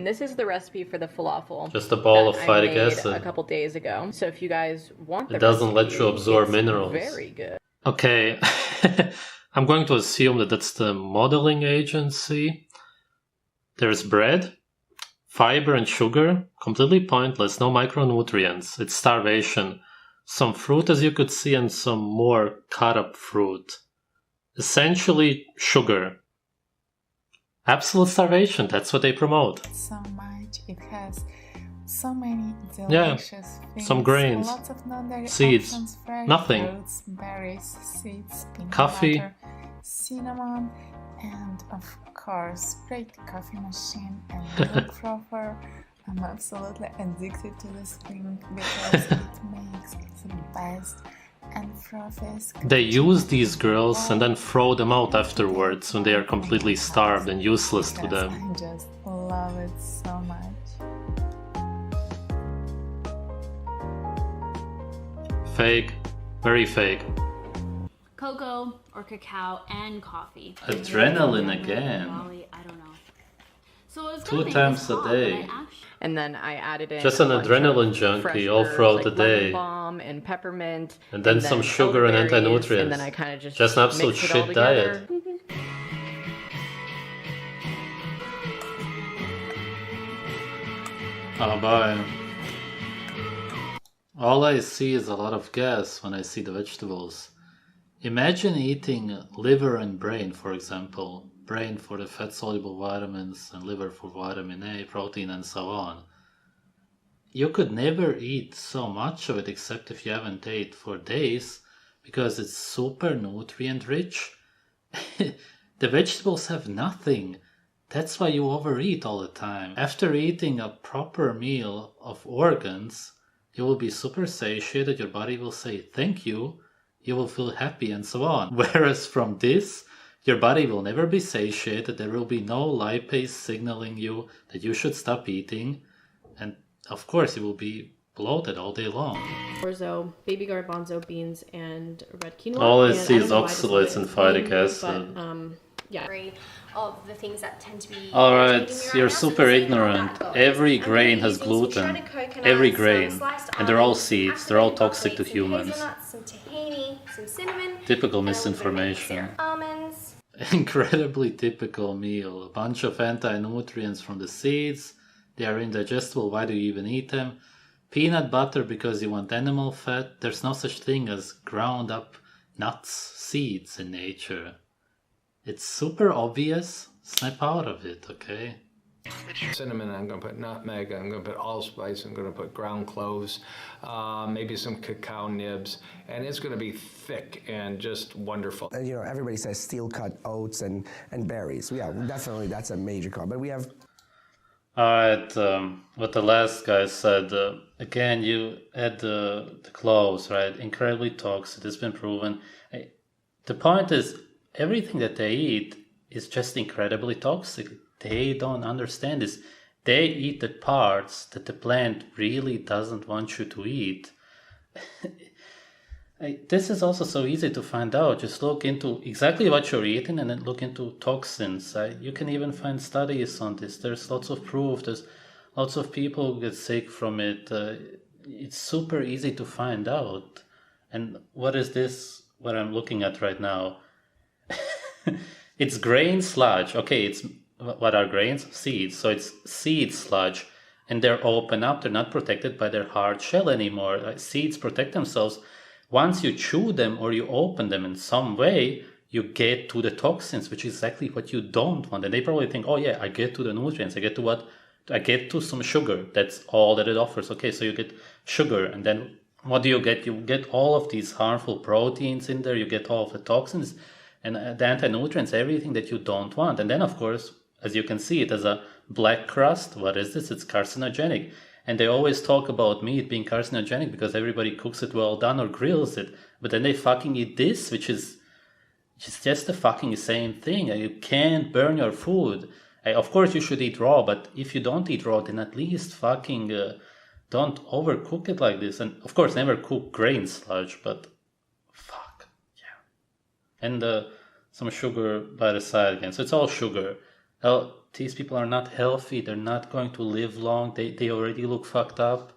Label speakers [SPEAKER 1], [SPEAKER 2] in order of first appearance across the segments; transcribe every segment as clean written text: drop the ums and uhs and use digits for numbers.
[SPEAKER 1] And this is the recipe for the falafel.
[SPEAKER 2] Just a ball of
[SPEAKER 1] that I
[SPEAKER 2] phytic
[SPEAKER 1] made
[SPEAKER 2] acid.
[SPEAKER 1] A couple days ago. So if you guys want the
[SPEAKER 2] It doesn't let
[SPEAKER 1] recipe,
[SPEAKER 2] you absorb
[SPEAKER 1] it's
[SPEAKER 2] minerals.
[SPEAKER 1] very good.
[SPEAKER 2] Okay, I'm going to assume that that's the modeling agency. There's bread, fiber and sugar, completely pointless, no micronutrients. It's starvation. Some fruit, as you could see, and some more cut up fruit. Essentially, sugar. Absolute starvation, that's what they promote.
[SPEAKER 3] So much. It has so many delicious things.
[SPEAKER 2] Some grains,
[SPEAKER 3] lots of non-dairy
[SPEAKER 2] seeds,
[SPEAKER 3] options, fresh
[SPEAKER 2] nothing.
[SPEAKER 3] fruits, berries, seeds, peanut
[SPEAKER 2] Coffee.
[SPEAKER 3] butter, cinnamon, and of course, great coffee machine and milk frother. I'm absolutely addicted to this thing because it makes it the best and frothiest.
[SPEAKER 2] They use these girls and then throw them out afterwards when they are completely starved and useless to them.
[SPEAKER 3] I just love it so much.
[SPEAKER 2] Fake. Very fake.
[SPEAKER 4] Cocoa or cacao and coffee.
[SPEAKER 2] Adrenaline again.
[SPEAKER 4] I don't know. So it's
[SPEAKER 2] 2 times a day.
[SPEAKER 1] And then I added in
[SPEAKER 2] Just an
[SPEAKER 1] a bunch
[SPEAKER 2] adrenaline
[SPEAKER 1] of
[SPEAKER 2] junkie
[SPEAKER 1] fresh
[SPEAKER 2] all
[SPEAKER 1] herbs,
[SPEAKER 2] throughout
[SPEAKER 1] like
[SPEAKER 2] the
[SPEAKER 1] lemon
[SPEAKER 2] day.
[SPEAKER 1] balm and peppermint,
[SPEAKER 2] And then some sugar and
[SPEAKER 1] elderberries,
[SPEAKER 2] anti-nutrients.
[SPEAKER 1] And then I kind of
[SPEAKER 2] Just an absolute
[SPEAKER 1] mix it all
[SPEAKER 2] shit diet.
[SPEAKER 1] together.
[SPEAKER 2] Oh boy. All I see is a lot of gas when I see the vegetables. Imagine eating liver and brain, for example. Brain for the fat-soluble vitamins and liver for vitamin A, protein, and so on. You could never eat so much of it except if you haven't ate for days, because it's super nutrient rich. The vegetables have nothing. That's why you overeat all the time. After eating a proper meal of organs, you will be super satiated, your body will say thank you will feel happy and so on. Whereas from this, your body will never be satiated, there will be no lipase signaling you that you should stop eating, and of course you will be bloated all day long.
[SPEAKER 5] Orzo, baby garbanzo beans, and red quinoa.
[SPEAKER 2] All I
[SPEAKER 5] And
[SPEAKER 2] see
[SPEAKER 5] don't
[SPEAKER 2] is
[SPEAKER 5] know why this
[SPEAKER 2] oxalates and
[SPEAKER 5] is
[SPEAKER 2] phytic
[SPEAKER 5] green,
[SPEAKER 2] acid.
[SPEAKER 5] But, yeah.
[SPEAKER 6] Of the things that tend to be
[SPEAKER 2] Alright,
[SPEAKER 6] irritating me right
[SPEAKER 2] you're
[SPEAKER 6] now, so
[SPEAKER 2] super
[SPEAKER 6] to see how
[SPEAKER 2] ignorant.
[SPEAKER 6] that goes.
[SPEAKER 2] Every
[SPEAKER 6] I'm
[SPEAKER 2] grain
[SPEAKER 6] gonna
[SPEAKER 2] has
[SPEAKER 6] be using some
[SPEAKER 2] gluten.
[SPEAKER 6] shredded coconut,
[SPEAKER 2] Every
[SPEAKER 6] some
[SPEAKER 2] grain.
[SPEAKER 6] sliced
[SPEAKER 2] And they're all
[SPEAKER 6] almonds,
[SPEAKER 2] seeds. They're all
[SPEAKER 6] activated
[SPEAKER 2] toxic to
[SPEAKER 6] buckwheat, some
[SPEAKER 2] humans.
[SPEAKER 6] hazelnuts, some tahini, some cinnamon,
[SPEAKER 2] Typical
[SPEAKER 6] and a little bit of maple
[SPEAKER 2] misinformation.
[SPEAKER 6] syrup. Almonds.
[SPEAKER 2] Incredibly typical meal. A bunch of anti-nutrients from the seeds. They are indigestible. Why do you even eat them? Peanut butter because you want animal fat. There's no such thing as ground up nuts, seeds in nature. It's super obvious. Snap out of it, okay?
[SPEAKER 7] Cinnamon, I'm going to put nutmeg, I'm going to put allspice, I'm going to put ground cloves, maybe some cacao nibs, and it's going to be thick and just wonderful.
[SPEAKER 8] You know, everybody says steel-cut oats and berries. Yeah, definitely that's a major call. But we have...
[SPEAKER 2] Alright, what the last guy said, again, you add the cloves, right? Incredibly toxic, it's been proven. The point is, everything that they eat is just incredibly toxic. They don't understand this. They eat the parts that the plant really doesn't want you to eat. This is also so easy to find out. Just look into exactly what you're eating and then look into toxins. You can even find studies on this. There's lots of proof. There's lots of people who get sick from it. It's super easy to find out. And what is this, what I'm looking at right now? It's grain sludge. Okay, it's what are grains? Seeds. So it's seed sludge. And they're open up. They're not protected by their hard shell anymore. Seeds protect themselves. Once you chew them or you open them in some way, you get to the toxins, which is exactly what you don't want. And they probably think, oh yeah, I get to the nutrients. I get to some sugar. That's all that it offers. Okay, so you get sugar. And then what do you get? You get all of these harmful proteins in there. You get all of the toxins and the anti-nutrients, everything that you don't want. And then, of course, as you can see, it has a black crust. What is this? It's carcinogenic. And they always talk about meat being carcinogenic because everybody cooks it well done or grills it. But then they fucking eat this, which is just the fucking same thing. You can't burn your food. Of course, you should eat raw, but if you don't eat raw, then at least fucking don't overcook it like this. And of course, never cook grain sludge, but fuck, yeah. And some sugar by the side again. So it's all sugar. these people are not healthy, they're not going to live long, they already look fucked up.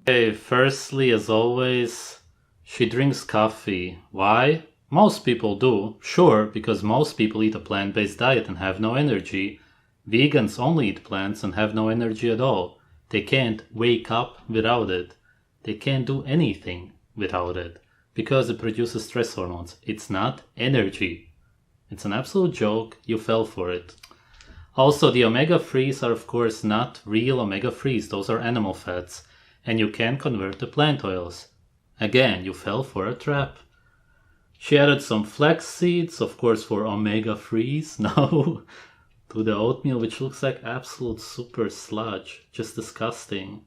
[SPEAKER 2] Okay, firstly, as always, she drinks coffee. Why? Most people do, sure, because most people eat a plant-based diet and have no energy. Vegans only eat plants and have no energy at all. They can't wake up without it. They can't do anything without it because it produces stress hormones. It's not energy. It's an absolute joke. You fell for it. Also, the omega-3s are of course not real omega-3s. Those are animal fats. And you can convert to plant oils. Again, you fell for a trap. She added some flax seeds, of course for omega-3s, no, to the oatmeal, which looks like absolute super sludge. Just disgusting.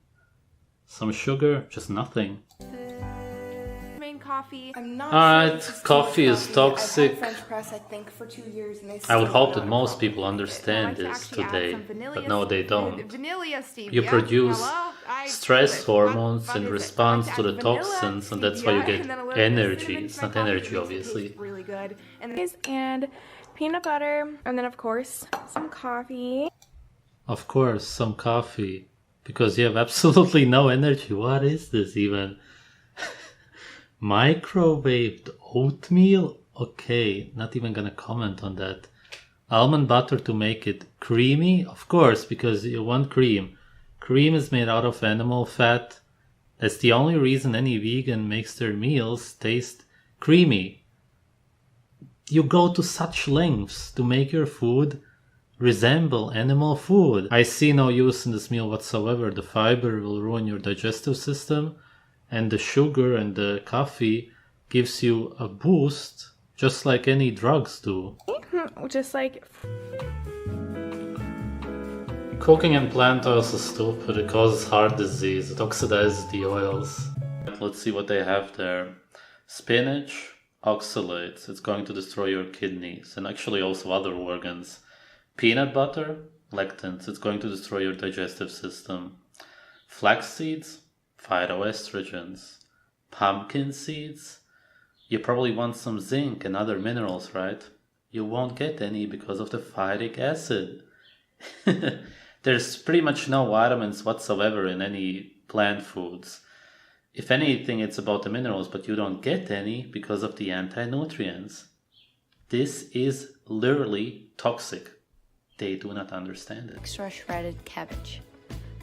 [SPEAKER 2] Some sugar, just nothing.
[SPEAKER 9] Coffee.
[SPEAKER 3] I'm not
[SPEAKER 2] Alright,
[SPEAKER 3] sure if it's
[SPEAKER 2] coffee is toxic.
[SPEAKER 3] I've had French press, I think, for 2 years, and
[SPEAKER 2] I would hope that most people understand this today, but no, they don't. You produce stress hormones in response to the toxins, and that's why you get energy. It's not energy, obviously.
[SPEAKER 9] Really good. And peanut butter, and then of course some coffee.
[SPEAKER 2] Of course, some coffee, because you have absolutely no energy. What is this even? Microwaved oatmeal? Okay, not even gonna comment on that. Almond butter to make it creamy? Of course, because you want cream. Cream is made out of animal fat. That's the only reason any vegan makes their meals taste creamy. You go to such lengths to make your food resemble animal food. I see no use in this meal whatsoever. The fiber will ruin your digestive system. And the sugar and the coffee gives you a boost, just like any drugs do.
[SPEAKER 9] Just like...
[SPEAKER 2] Cooking in plant oils is stupid. It causes heart disease. It oxidizes the oils. Let's see what they have there. Spinach oxalates. It's going to destroy your kidneys and actually also other organs. Peanut butter, lectins. It's going to destroy your digestive system. Flax seeds, phytoestrogens. Pumpkin seeds, you probably want some zinc and other minerals, right? You won't get any because of the phytic acid. There's pretty much no vitamins whatsoever in any plant foods. If anything, it's about the minerals, but you don't get any because of the anti-nutrients. This is literally toxic. They do not understand it.
[SPEAKER 10] Extra shredded cabbage.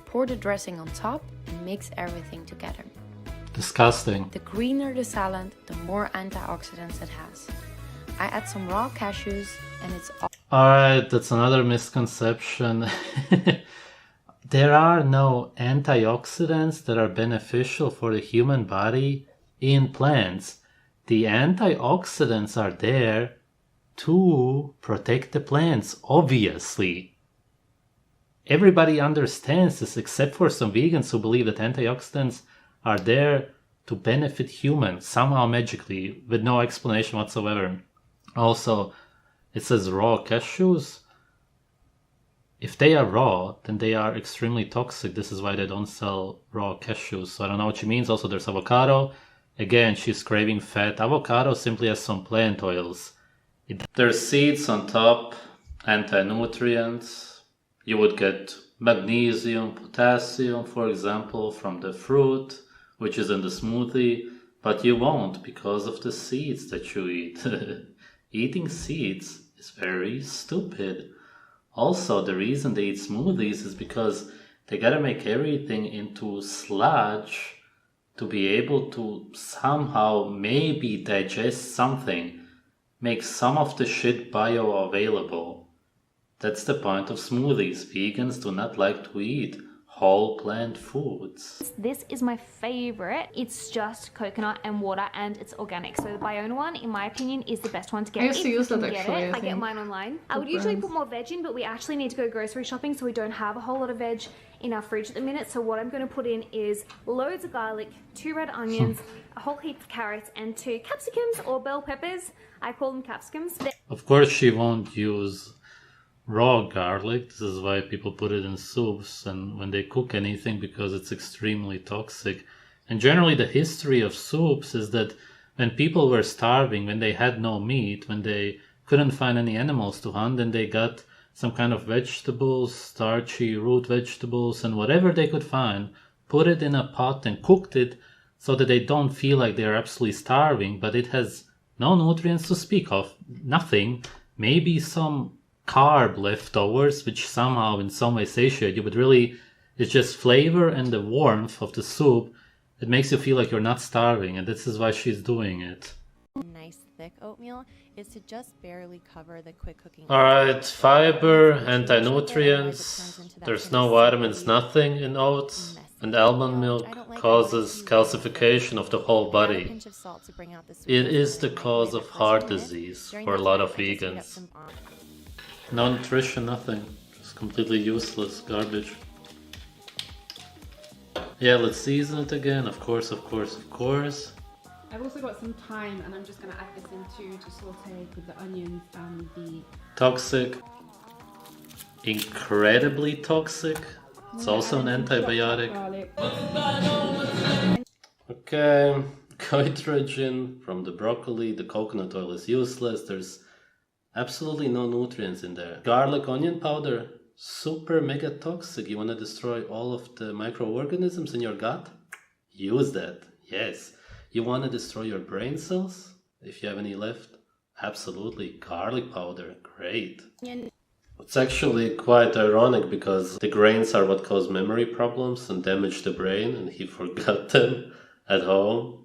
[SPEAKER 10] Pour the dressing on top and mix everything together.
[SPEAKER 2] Disgusting.
[SPEAKER 10] The greener the salad, the more antioxidants it has. I add some raw cashews and it's all...
[SPEAKER 2] Alright, that's another misconception. There are no antioxidants that are beneficial for the human body in plants. The antioxidants are there to protect the plants, obviously. Everybody understands this except for some vegans who believe that antioxidants are there to benefit humans somehow magically with no explanation whatsoever. Also, it says raw cashews. If they are raw, then they are extremely toxic. This is why they don't sell raw cashews. So I don't know what she means. Also, there's avocado. Again, she's craving fat. Avocado simply has some plant oils. There's seeds on top, anti-nutrients. You would get magnesium, potassium, for example, from the fruit, which is in the smoothie, but you won't because of the seeds that you eat. Eating seeds is very stupid. Also, the reason they eat smoothies is because they gotta make everything into sludge to be able to somehow maybe digest something, make some of the shit bioavailable. That's the point of smoothies. Vegans do not like to eat whole plant foods.
[SPEAKER 4] This is my favorite. It's just coconut and water and it's organic. So the Biona one, in my opinion, is the best one to get.
[SPEAKER 1] I used to use that actually.
[SPEAKER 4] I get mine online. I would usually put more veg in, but we actually need to go grocery shopping, so we don't have a whole lot of veg in our fridge at the minute. So what I'm going to put in is loads of garlic, 2 red onions, a whole heap of carrots, and 2 capsicums or bell peppers. I call them capsicums.
[SPEAKER 2] Of course, she won't use raw garlic. This is why people put it in soups and when they cook anything, because it's extremely toxic. And generally the history of soups is that when people were starving, when they had no meat, when they couldn't find any animals to hunt, then they got some kind of vegetables, starchy root vegetables, and whatever they could find, put it in a pot and cooked it so that they don't feel like they're absolutely starving, but it has no nutrients to speak of, nothing, maybe some carb leftovers, which somehow in some way satiate you, but really it's just flavor and the warmth of the soup. It makes you feel like you're not starving, and this is why she's doing it.
[SPEAKER 11] Nice thick oatmeal is to just barely cover the quick cooking.
[SPEAKER 2] Alright, fiber, anti-nutrients, there's no vitamins, nothing in oats, and almond milk causes calcification of the whole body. It is the cause of heart disease for a lot of vegans. No nutrition, nothing, just completely useless garbage. Yeah, let's season it again, of course, of course, of course.
[SPEAKER 12] I've also got some thyme and I'm just going to add this into to saute with the onions and the...
[SPEAKER 2] Toxic. Incredibly toxic. It's also an antibiotic. Okay, goitrogen from the broccoli. The coconut oil is useless. There's absolutely no nutrients in there. Garlic onion powder. Super mega toxic. You want to destroy all of the microorganisms in your gut? Use that. Yes. You want to destroy your brain cells? If you have any left? Absolutely. Garlic powder. Great. It's actually quite ironic because the grains are what cause memory problems and damage the brain, and he forgot them at home.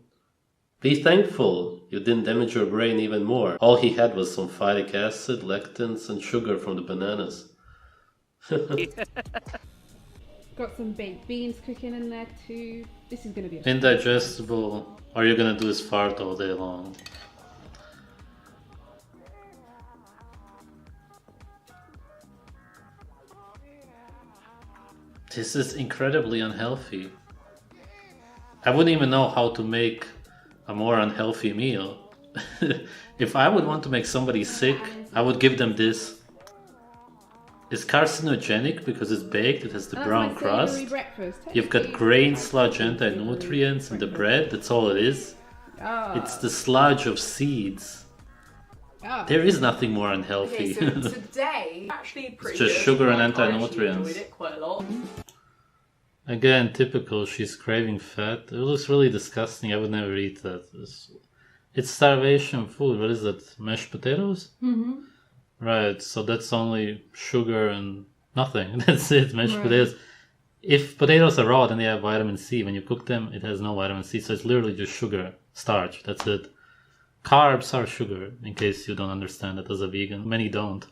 [SPEAKER 2] Be thankful you didn't damage your brain even more. All he had was some phytic acid, lectins, and sugar from the bananas.
[SPEAKER 12] Got some baked beans cooking in there too. This is going to be
[SPEAKER 2] indigestible. All you're gonna do is fart all day long. This is incredibly unhealthy. I wouldn't even know how to make a more unhealthy meal. If I would want to make somebody sick, I would give them this. It's carcinogenic because it's baked, it has the brown crust. You've got grain sludge anti-nutrients in the bread, that's all it is. It's the sludge of seeds. There is nothing more unhealthy.
[SPEAKER 13] Okay, so today, actually pretty
[SPEAKER 2] It's just
[SPEAKER 13] good.
[SPEAKER 2] sugar and
[SPEAKER 13] I
[SPEAKER 2] anti-nutrients.
[SPEAKER 13] enjoyed it quite a lot.
[SPEAKER 2] Again, typical, she's craving fat. It looks really disgusting, I would never eat that. It's starvation food, what is that, mashed potatoes?
[SPEAKER 12] Mm-hmm.
[SPEAKER 2] Right, so that's only sugar and nothing. That's it, mashed potatoes. If potatoes are raw, then they have vitamin C. When you cook them, it has no vitamin C, so it's literally just sugar, starch, that's it. Carbs are sugar, in case you don't understand that as a vegan. Many don't.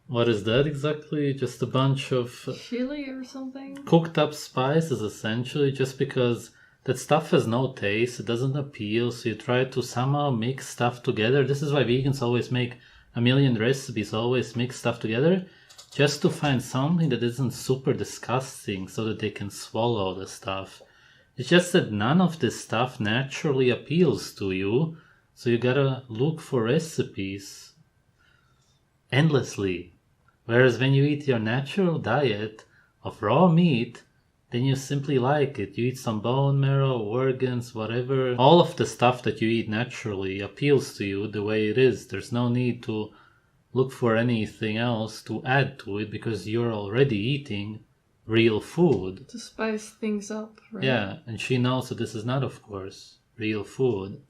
[SPEAKER 2] What is that exactly? Just a bunch of...
[SPEAKER 5] chili or something?
[SPEAKER 2] Cooked up spices, essentially, just because that stuff has no taste, it doesn't appeal, so you try to somehow mix stuff together. This is why vegans always make a million recipes, always mix stuff together, just to find something that isn't super disgusting so that they can swallow the stuff. It's just that none of this stuff naturally appeals to you, so you gotta look for recipes endlessly. Whereas when you eat your natural diet of raw meat, then you simply like it. You eat some bone marrow, organs, whatever. All of the stuff that you eat naturally appeals to you the way it is. There's no need to look for anything else to add to it because you're already eating real food.
[SPEAKER 5] To spice things up, right?
[SPEAKER 2] Yeah, and she knows that this is not, of course, real food.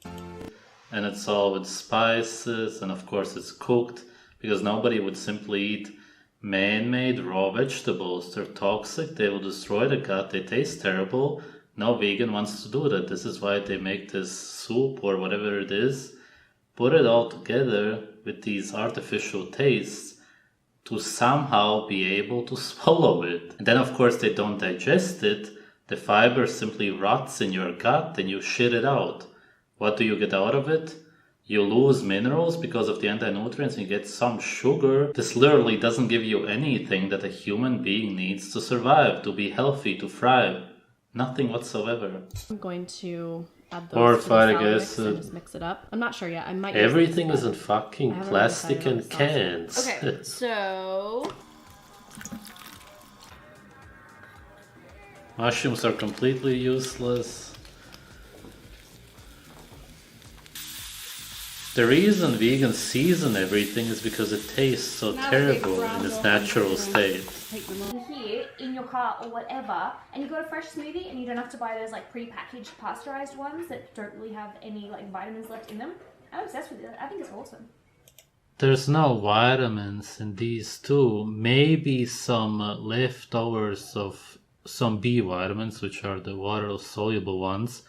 [SPEAKER 2] And it's all with spices, and of course it's cooked, because nobody would simply eat man-made raw vegetables. They're toxic, they will destroy the gut, they taste terrible. No vegan wants to do that. This is why they make this soup or whatever it is, put it all together with these artificial tastes to somehow be able to swallow it. And then of course they don't digest it, the fiber simply rots in your gut and you shit it out. What do you get out of it? You lose minerals because of the anti-nutrients and you get some sugar. This literally doesn't give you anything that a human being needs to survive, to be healthy, to thrive. Nothing whatsoever.
[SPEAKER 5] I'm going to add those
[SPEAKER 2] Or
[SPEAKER 5] to the salad
[SPEAKER 2] phytic
[SPEAKER 5] mix and
[SPEAKER 2] acid.
[SPEAKER 5] just mix it up. I'm not sure yet. I might.
[SPEAKER 2] Everything
[SPEAKER 5] use
[SPEAKER 2] is in
[SPEAKER 5] this,
[SPEAKER 2] fucking
[SPEAKER 5] I haven't
[SPEAKER 2] plastic
[SPEAKER 5] decided on
[SPEAKER 2] and
[SPEAKER 5] the sauce.
[SPEAKER 2] cans.
[SPEAKER 1] Okay, so
[SPEAKER 2] Mushrooms are completely useless. The reason vegans season everything is because it tastes so terrible in its natural state.
[SPEAKER 4] Here in your car or whatever, and you got a fresh smoothie, and you don't have to buy those like pre-packaged pasteurized ones that don't really have any like vitamins left in them. I'm obsessed with it. I think it's awesome.
[SPEAKER 2] There's no vitamins in these too. Maybe some leftovers of some B vitamins, which are the water-soluble ones.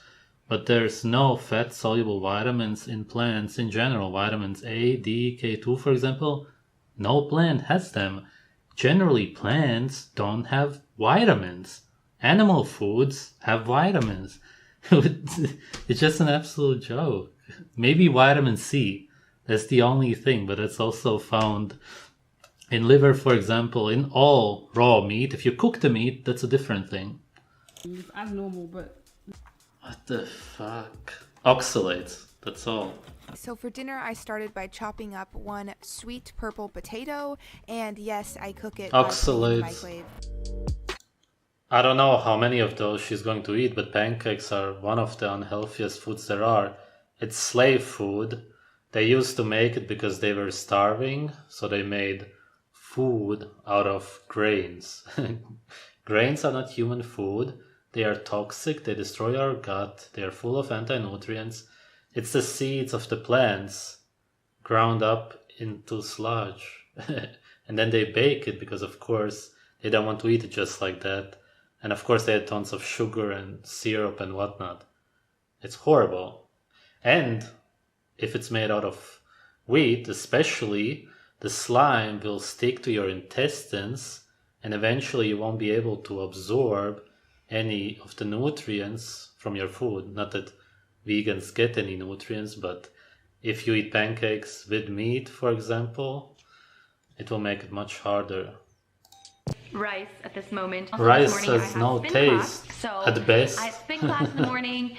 [SPEAKER 2] But there's no fat-soluble vitamins in plants in general. Vitamins A, D, K2, for example. No plant has them. Generally, plants don't have vitamins. Animal foods have vitamins. It's just an absolute joke. Maybe vitamin C. That's the only thing, but it's also found in liver, for example, in all raw meat. If you cook the meat, that's a different thing.
[SPEAKER 12] As normal, but...
[SPEAKER 2] What the fuck? Oxalates, that's all.
[SPEAKER 9] So for dinner, I started by chopping up one sweet purple potato, and yes, I cook it by putting it in the microwave.
[SPEAKER 2] I don't know how many of those she's going to eat, but pancakes are one of the unhealthiest foods there are. It's slave food. They used to make it because they were starving, so they made food out of grains. Grains are not human food. They are toxic, they destroy our gut, they are full of anti-nutrients. It's the seeds of the plants ground up into sludge. And then they bake it because, of course, they don't want to eat it just like that. And of course they had tons of sugar and syrup and whatnot. It's horrible. And if it's made out of wheat, especially, the slime will stick to your intestines and eventually you won't be able to absorb any of the nutrients from your food. Not that vegans get any nutrients, but if you eat pancakes with meat, for example, it will make it much harder.
[SPEAKER 14] Rice at this moment.
[SPEAKER 2] Rice
[SPEAKER 14] this morning,
[SPEAKER 2] has no taste
[SPEAKER 14] class,
[SPEAKER 2] at best.
[SPEAKER 14] I have spin class in the morning.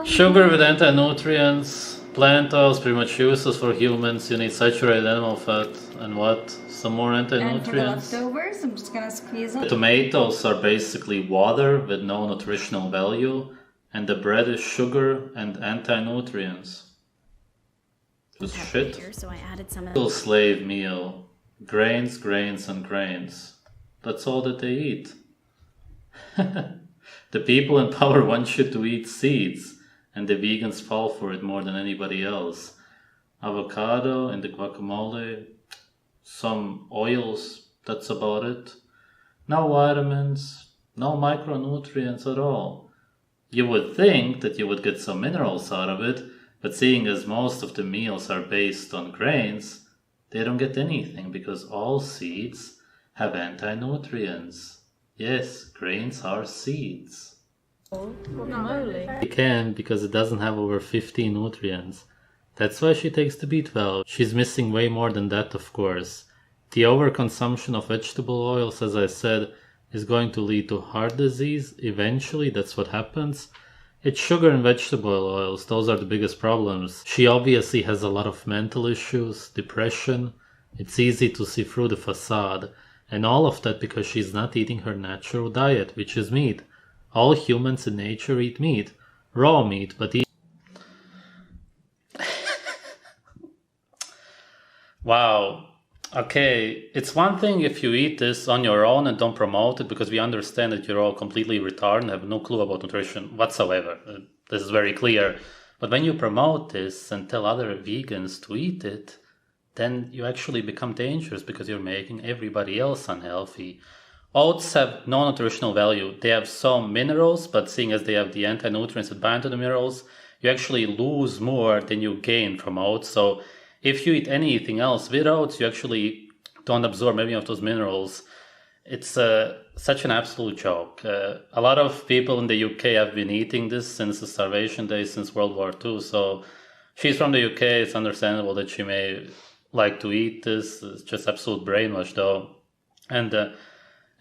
[SPEAKER 2] Sugar with anti-nutrients, plant oils pretty much useless for humans. You need saturated animal fat and what? Some more anti-nutrients.
[SPEAKER 15] And for the leftovers, I'm just gonna squeeze it.
[SPEAKER 2] Tomatoes are basically water with no nutritional value, and the bread is sugar and anti-nutrients. Just shit.
[SPEAKER 16] Here, so I added some
[SPEAKER 2] Little slave meal. Grains, grains, and grains. That's all that they eat. The people in power want you to eat seeds, and the vegans fall for it more than anybody else. Avocado in the guacamole, some oils, that's about it. No vitamins, no micronutrients at all. You would think that you would get some minerals out of it, but seeing as most of the meals are based on grains, they don't get anything because all seeds have anti-nutrients. Yes, grains are seeds. They can because it doesn't have over 50 nutrients. That's why she takes the B12. She's missing way more than that, of course. The overconsumption of vegetable oils, as I said, is going to lead to heart disease. Eventually, that's what happens. It's sugar and vegetable oils. Those are the biggest problems. She obviously has a lot of mental issues, depression. It's easy to see through the facade. And all of that because she's not eating her natural diet, which is meat. All humans in nature eat meat. Raw meat, but Wow. Okay, it's one thing if you eat this on your own and don't promote it because we understand that you're all completely retarded and have no clue about nutrition whatsoever. This is very clear. But when you promote this and tell other vegans to eat it, then you actually become dangerous because you're making everybody else unhealthy. Oats have no nutritional value. They have some minerals, but seeing as they have the anti-nutrients that bind to the minerals, you actually lose more than you gain from oats. So if you eat anything else with oats, you actually don't absorb any of those minerals. It's such an absolute joke. A lot of people in the UK have been eating this since the starvation days, since World War II. So she's from the UK. It's understandable that she may like to eat this. It's just absolute brainwash, though. And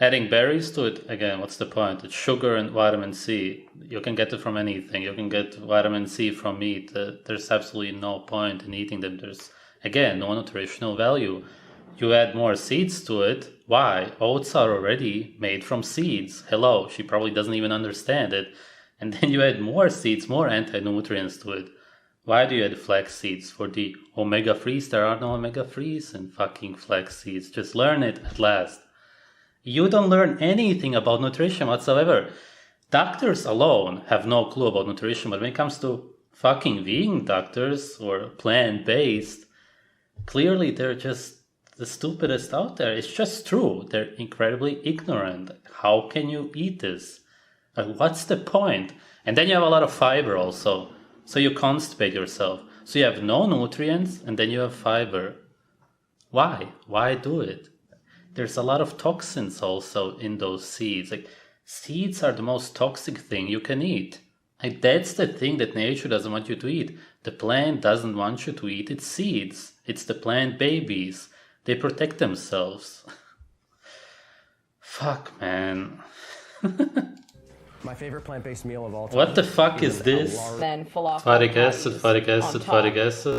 [SPEAKER 2] adding berries to it, again, what's the point? It's sugar and vitamin C. You can get it from anything. You can get vitamin C from meat. There's absolutely no point in eating them. There's, again, no nutritional value. You add more seeds to it. Why? Oats are already made from seeds. Hello, she probably doesn't even understand it. and then you add more seeds, more anti-nutrients to it. Why do you add flax seeds? For the omega-3s? There are no omega-3s in fucking flax seeds. Just learn it at last. You don't learn anything about nutrition whatsoever. Doctors alone have no clue about nutrition, but when it comes to fucking vegan doctors or plant-based, clearly they're just the stupidest out there. It's just true. They're incredibly ignorant. How can you eat this? What's the point? And then you have a lot of fiber also. So you constipate yourself. So you have no nutrients and then you have fiber. Why? Why do it? There's a lot of toxins also in those seeds. Like, seeds are the most toxic thing you can eat. Like, that's the thing that nature doesn't want you to eat. The plant doesn't want you to eat its seeds. It's the plant babies. They protect themselves. Fuck, man.
[SPEAKER 16] My favorite plant-based meal of all time.
[SPEAKER 2] What the fuck is this?
[SPEAKER 13] Then falafel.
[SPEAKER 2] Fatty acid, fatty acid, fatty acid.